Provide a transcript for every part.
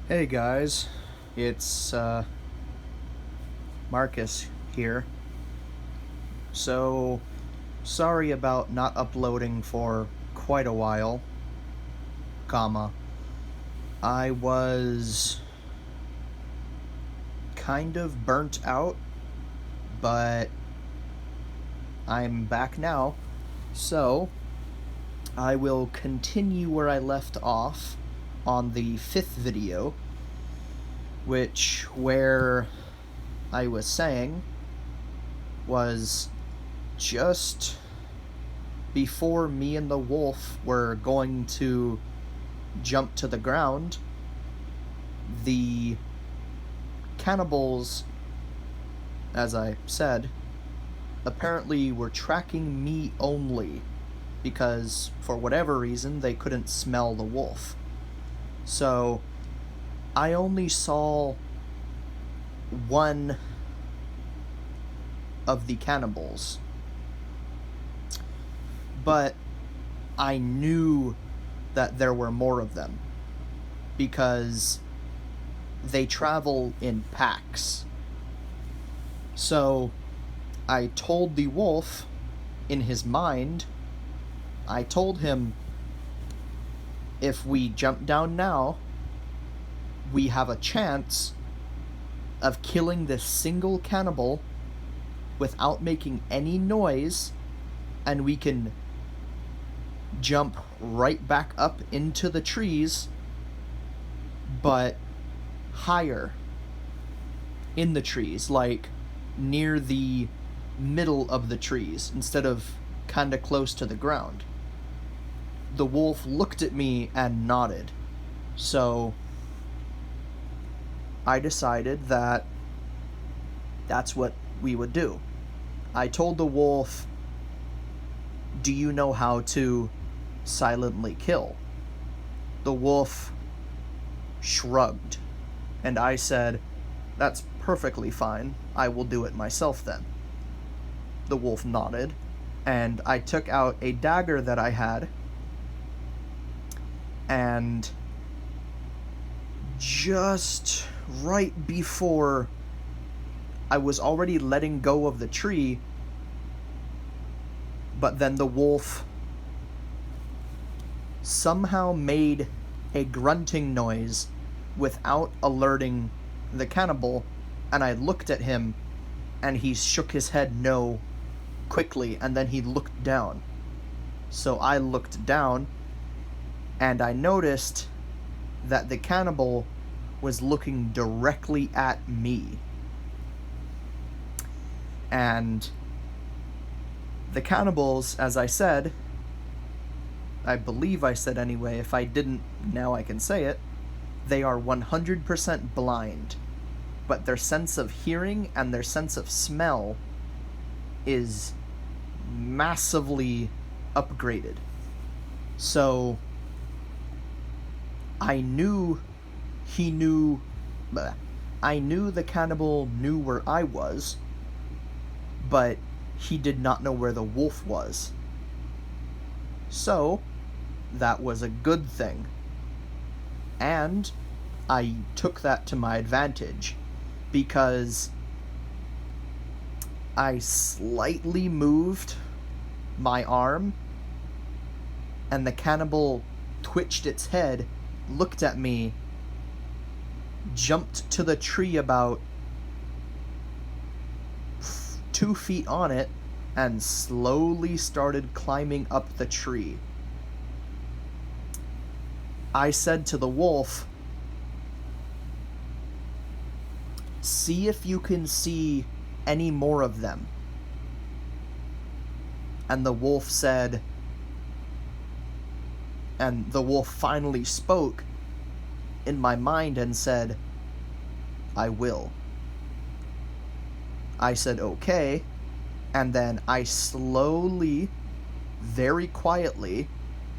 Hey guys, it's Marcus here. So, sorry about not uploading for quite a while, comma. I was kind of burnt out, but I'm back now. So, I will continue where I left off on the 5th video, where I was saying was just before me and the wolf were going to jump to the ground, the cannibals, as I said, apparently were tracking me only because, for whatever reason, they couldn't smell the wolf. So, I only saw one of the cannibals, but I knew that there were more of them because they travel in packs. So I told the wolf, in his mind, I told him, if we jump down now, we have a chance of killing this single cannibal without making any noise, and we can jump right back up into the trees, but higher in the trees, like near the middle of the trees, instead of kinda close to the ground. The wolf looked at me and nodded. So I decided that that's what we would do. I told the wolf, "Do you know how to silently kill?" The wolf shrugged, and I said, "That's perfectly fine. I will do it myself then." The wolf nodded, and I took out a dagger that I had, and just right before I was already letting go of the tree, but then the wolf somehow made a grunting noise without alerting the cannibal, and I looked at him, and he shook his head no quickly, and then he looked down. So I looked down, and I noticed that the cannibal was looking directly at me. And the cannibals, as I said, I believe I said anyway, if I didn't, now I can say it, they are 100% blind, but their sense of hearing and their sense of smell is massively upgraded. So I knew the cannibal knew where I was, but he did not know where the wolf was. So that was a good thing. And I took that to my advantage, because I slightly moved my arm, and the cannibal twitched its head, looked at me, jumped to the tree about 2 feet on it, and slowly started climbing up the tree. I said to the wolf, "See if you can see any more of them." And the wolf said, and the wolf finally spoke in my mind and said, "I will." I said, "Okay," and then I slowly, very quietly,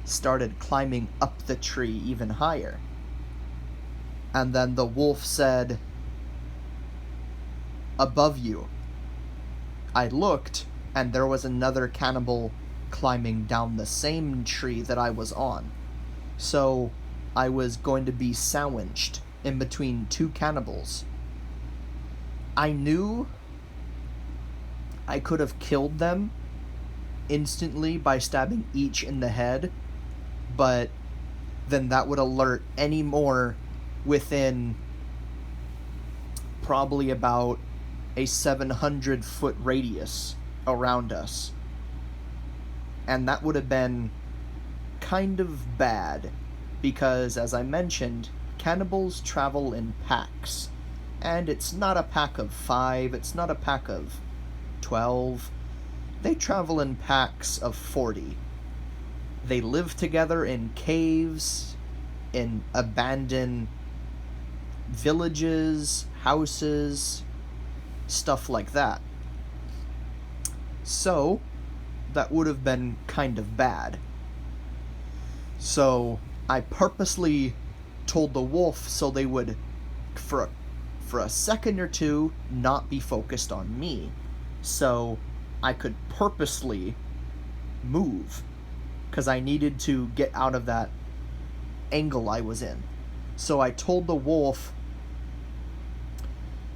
started climbing up the tree even higher. And then the wolf said, "Above you." I looked, and there was another cannibal climbing down the same tree that I was on. So I was going to be sandwiched in between two cannibals. I knew I could have killed them instantly by stabbing each in the head, but then that would alert any more within probably about a 700-foot radius around us. And that would have been kind of bad, because, as I mentioned, cannibals travel in packs. And it's not a pack of 5, it's not a pack of 12. They travel in packs of 40. They live together in caves, in abandoned villages, houses, stuff like that. So, that would have been kind of bad. So, I purposely told the wolf so they would, for a second or two, not be focused on me. So, I could purposely move, because I needed to get out of that angle I was in. So I told the wolf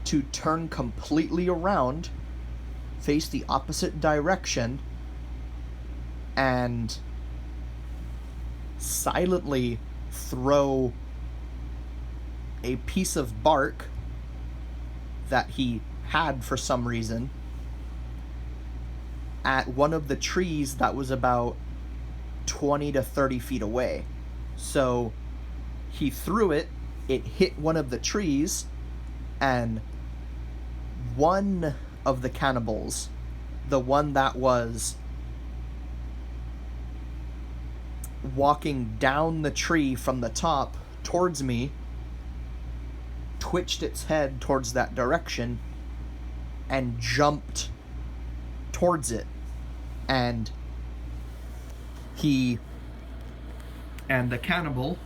to turn completely around, face the opposite direction, and silently throw a piece of bark that he had for some reason at one of the trees that was about 20 to 30 feet away. So he threw it, it hit one of the trees, and one of the cannibals, the one that was walking down the tree from the top towards me, twitched its head towards that direction and jumped towards it. And the cannibal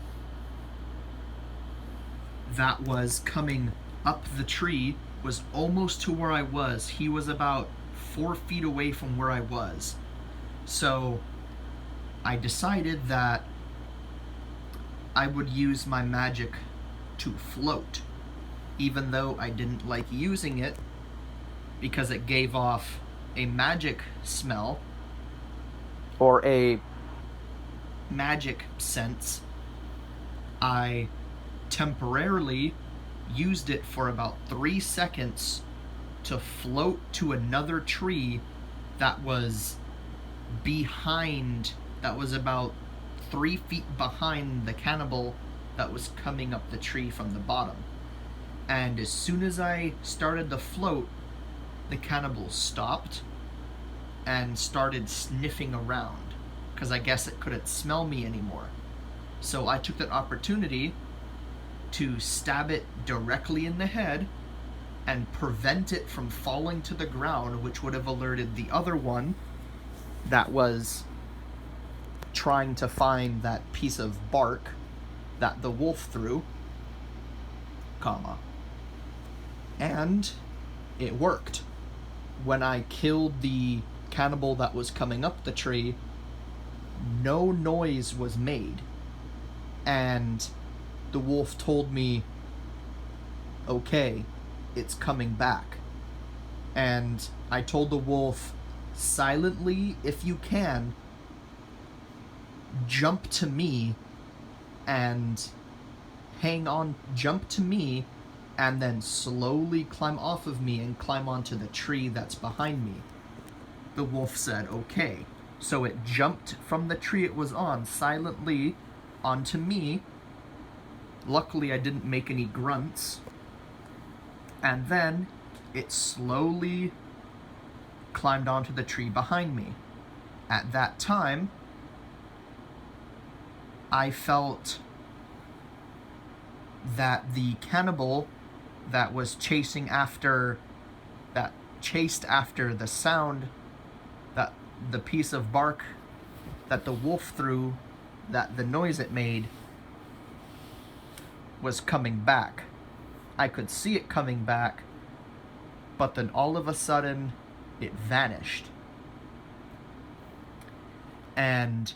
that was coming up the tree was almost to where I was. He was about 4 feet away from where I was. So I decided that I would use my magic to float, even though I didn't like using it because it gave off a magic smell or a magic sense. I temporarily used it for about 3 seconds to float to another tree that was about 3 feet behind the cannibal that was coming up the tree from the bottom. And as soon as I started to float, the cannibal stopped and started sniffing around, because I guess it couldn't smell me anymore. So I took that opportunity to stab it directly in the head and prevent it from falling to the ground, which would have alerted the other one that was trying to find that piece of bark that the wolf threw, and it worked. When I killed the cannibal that was coming up the tree, no noise was made, and the wolf told me, okay, it's coming back. And I told the wolf, silently, if you can, jump to me and jump to me and then slowly climb off of me and climb onto the tree that's behind me. The wolf said, okay. So it jumped from the tree it was on silently onto me. Luckily, I didn't make any grunts. And then it slowly climbed onto the tree behind me. At that time, I felt that the cannibal that was chased after the sound, that the piece of bark that the wolf threw, that the noise it made, was coming back. I could see it coming back, but then all of a sudden it vanished. And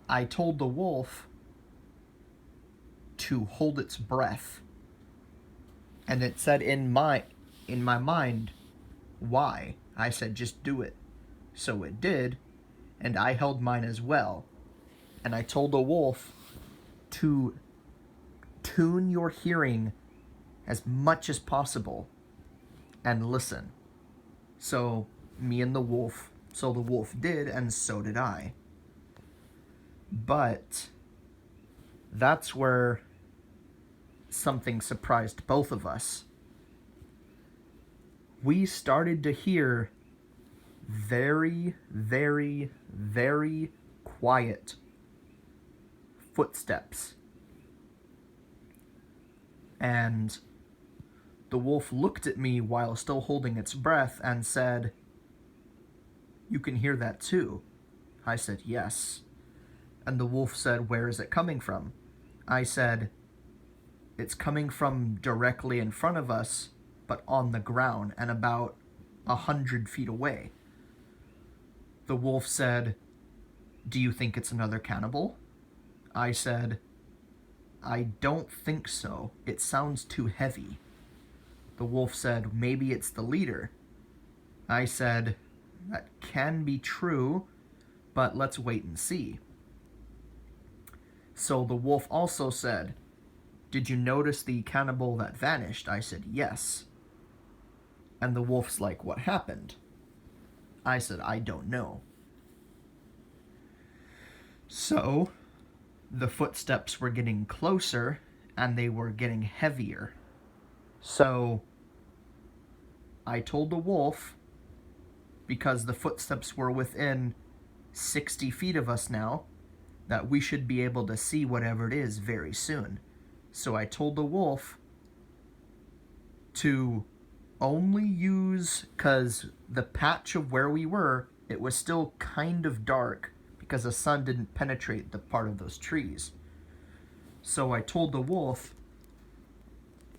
I told the wolf to hold its breath. And it said in my mind, why? I said, just do it. So it did, and I held mine as well. And I told the wolf to tune your hearing as much as possible and listen. So the wolf did, and so did I. But that's where something surprised both of us. We started to hear very, very, very quiet footsteps. And the wolf looked at me while still holding its breath and said, "You can hear that too?" I said, "Yes." And the wolf said, "Where is it coming from?" I said, "It's coming from directly in front of us, but on the ground and about 100 feet away." The wolf said, "Do you think it's another cannibal?" I said, "I don't think so. It sounds too heavy." The wolf said, "Maybe it's the leader." I said, "That can be true, but let's wait and see." So the wolf also said, "Did you notice the cannibal that vanished?" I said, "Yes." And the wolf's like, "What happened?" I said, "I don't know." So the footsteps were getting closer and they were getting heavier. So I told the wolf, because the footsteps were within 60 feet of us now, that we should be able to see whatever it is very soon. So I told the wolf to only use, because the patch of where we were, it was still kind of dark because the sun didn't penetrate the part of those trees. So I told the wolf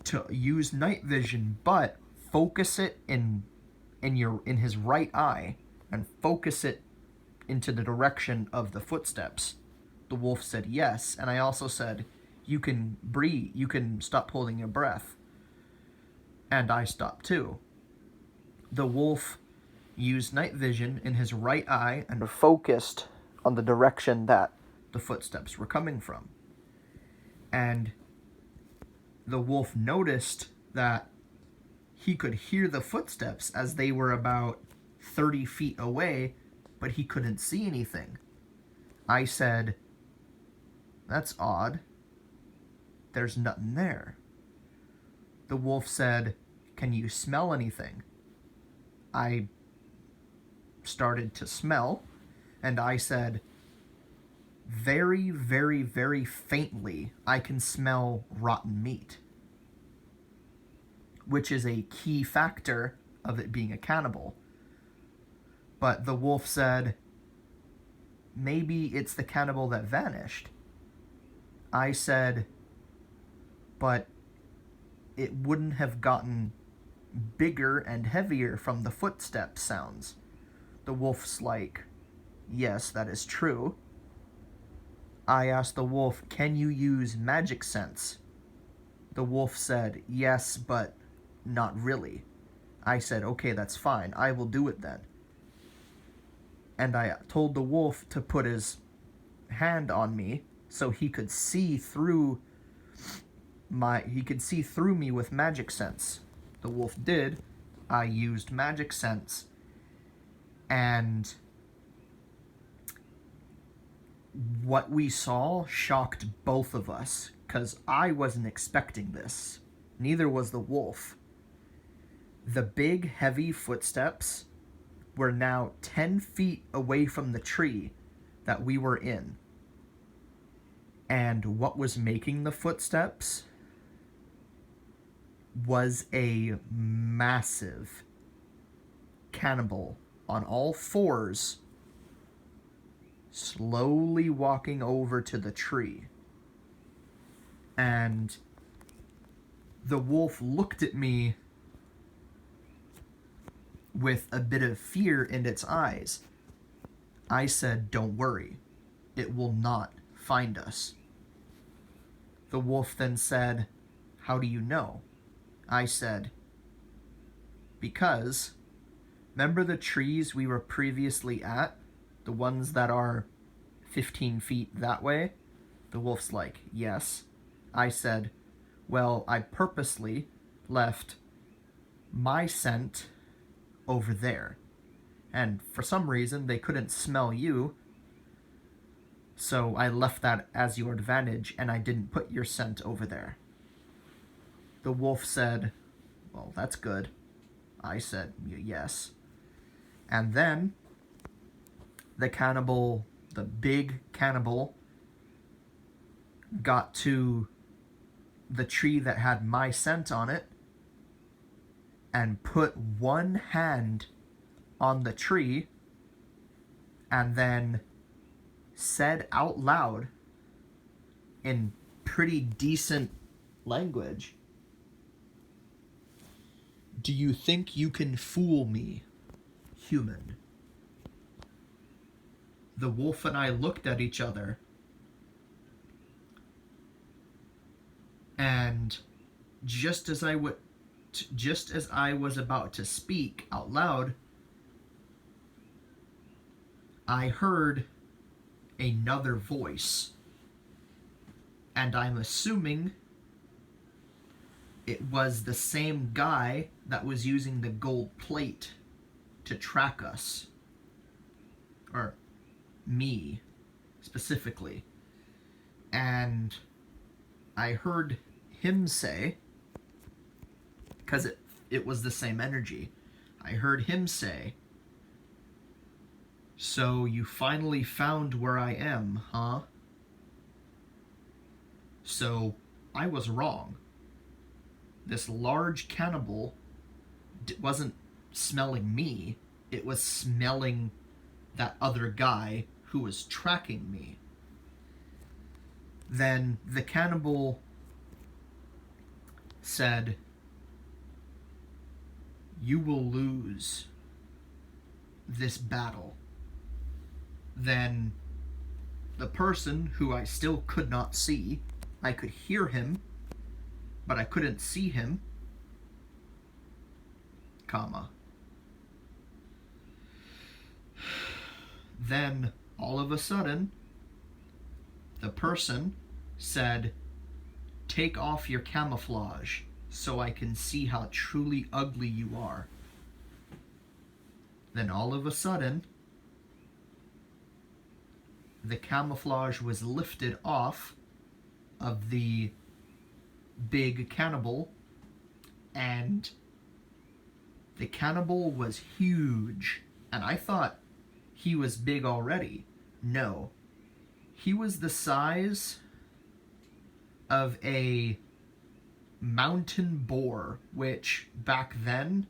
to use night vision, but focus it in his right eye and focus it into the direction of the footsteps. The wolf said yes, and I also said, "You can breathe, you can stop holding your breath." And I stopped too. The wolf used night vision in his right eye and focused on the direction that the footsteps were coming from. And the wolf noticed that he could hear the footsteps as they were about 30 feet away, but he couldn't see anything. I said, "That's odd. There's nothing there." The wolf said, "Can you smell anything?" I started to smell, and I said, "Very, very, very faintly, I can smell rotten meat," which is a key factor of it being a cannibal. But the wolf said, "Maybe it's the cannibal that vanished." I said, "But it wouldn't have gotten bigger and heavier from the footstep sounds." The wolf's like, "Yes, that is true." I asked the wolf, "Can you use magic sense?" The wolf said, "Yes, but not really." I said, "Okay, that's fine. I will do it then." And I told the wolf to put his hand on me so he could see through me with magic sense. The wolf did. I used magic sense, and what we saw shocked both of us, because I wasn't expecting this. Neither was the wolf. The big, heavy footsteps were now 10 feet away from the tree that we were in. And what was making the footsteps was a massive cannibal on all fours, slowly walking over to the tree. And the wolf looked at me with a bit of fear in its eyes. I said, "Don't worry, it will not find us." The wolf then said, "How do you know?" I said, "Because, remember the trees we were previously at? The ones that are 15 feet that way?" The wolf's like, "Yes." I said, "Well, I purposely left my scent over there. And for some reason, they couldn't smell you. So I left that as your advantage, and I didn't put your scent over there." The wolf said, "Well, that's good." I said, "Yes." And then the cannibal, the big cannibal, got to the tree that had my scent on it and put one hand on the tree and then said out loud in pretty decent language, "Do you think you can fool me, human?" The wolf and I looked at each other, and just as I was about to speak out loud, I heard another voice, and I'm assuming it was the same guy that was using the gold plate to track us, or me specifically. And I heard him say, because it was the same energy, I heard him say, "So you finally found where I am, huh?" So I was wrong. This large cannibal wasn't smelling me, it was smelling that other guy who was tracking me. Then the cannibal said, "You will lose this battle." Then the person who I still could not see, I could hear him, but I couldn't see him, comma. Then all of a sudden, the person said, "Take off your camouflage so I can see how truly ugly you are." Then all of a sudden, the camouflage was lifted off of the big cannibal, and the cannibal was huge. And I thought he was big already. No. He was the size of a mountain boar, which back then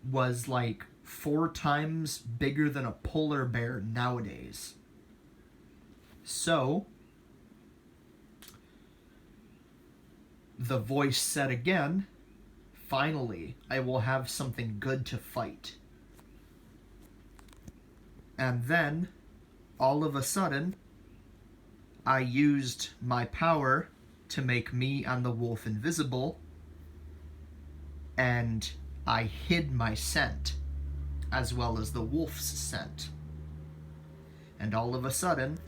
was like 4 times bigger than a polar bear nowadays. So the voice said again, "Finally, I will have something good to fight." And then, all of a sudden, I used my power to make me and the wolf invisible, and I hid my scent, as well as the wolf's scent. And all of a sudden,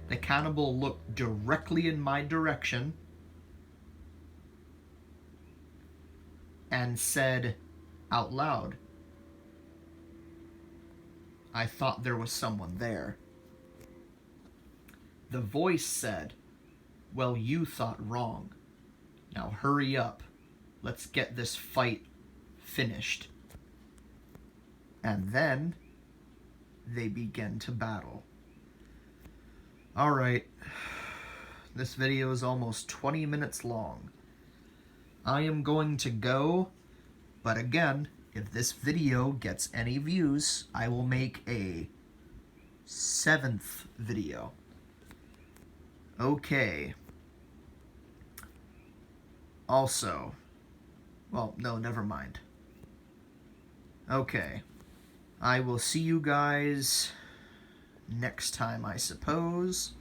the cannibal looked directly in my direction and said out loud, "I thought there was someone there." The voice said, "Well, you thought wrong. Now hurry up. Let's get this fight finished." And then they began to battle. Alright, this video is almost 20 minutes long. I am going to go, but again, if this video gets any views, I will make a 7th video. Okay. Also, well, no, never mind. Okay. I will see you guys next time, I suppose.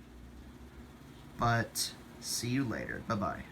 But See you later. Bye bye.